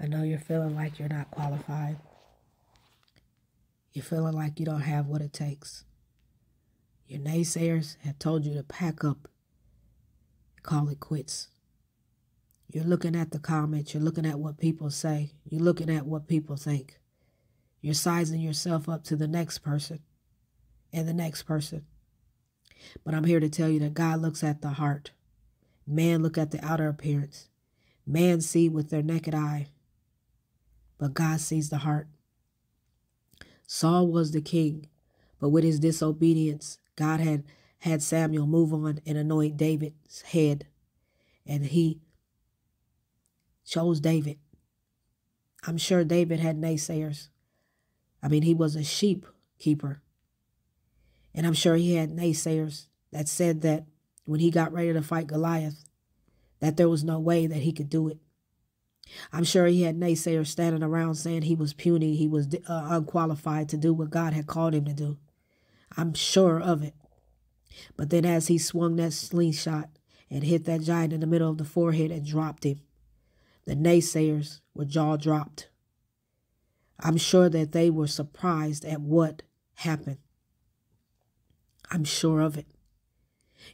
I know you're feeling like you're not qualified. You're feeling like you don't have what it takes. Your naysayers have told you to pack up and call it quits. You're looking at the comments. You're looking at what people say. You're looking at what people think. You're sizing yourself up to the next person and the next person. But I'm here to tell you that God looks at the heart. Man look at the outer appearance. Man see with their naked eye. But God sees the heart. Saul was the king, but with his disobedience, God had Samuel move on and anoint David's head. And he chose David. I'm sure David had naysayers. I mean, he was a sheep keeper. And I'm sure he had naysayers that said that when he got ready to fight Goliath, that there was no way that he could do it. I'm sure he had naysayers standing around saying he was puny, he was unqualified to do what God had called him to do. I'm sure of it. But then as he swung that slingshot and hit that giant in the middle of the forehead and dropped him, the naysayers were jaw dropped. I'm sure that they were surprised at what happened. I'm sure of it.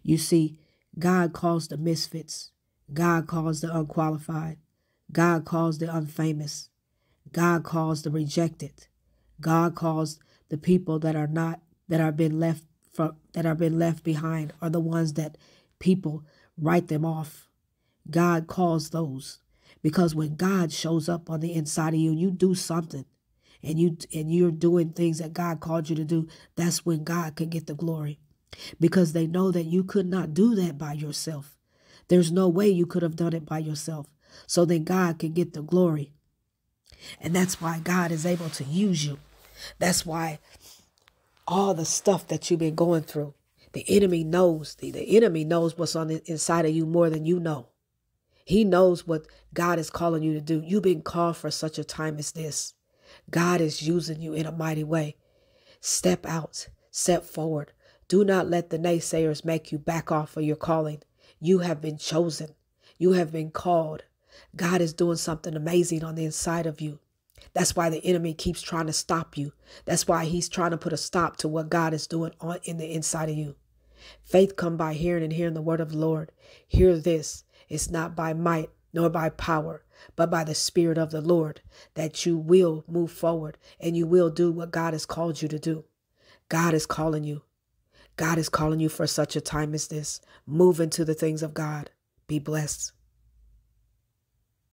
You see, God calls the misfits. God calls the unqualified. God calls the unfamous. God calls the rejected. God calls the people that have been left behind, are the ones that people write them off. God calls those, because when God shows up on the inside of you, you do something, and you're doing things that God called you to do. That's when God can get the glory, because they know that you could not do that by yourself. There's no way you could have done it by yourself. So then God can get the glory. And that's why God is able to use you. That's why all the stuff that you've been going through, the enemy knows. The enemy knows what's on the inside of you more than you know. He knows what God is calling you to do. You've been called for such a time as this. God is using you in a mighty way. Step out, step forward. Do not let the naysayers make you back off of your calling. You have been chosen. You have been called. God is doing something amazing on the inside of you. That's why the enemy keeps trying to stop you. That's why he's trying to put a stop to what God is doing in the inside of you. Faith comes by hearing, and hearing the word of the Lord. Hear this. It's not by might nor by power, but by the Spirit of the Lord, that you will move forward and you will do what God has called you to do. God is calling you. God is calling you for such a time as this. Move into the things of God. Be blessed.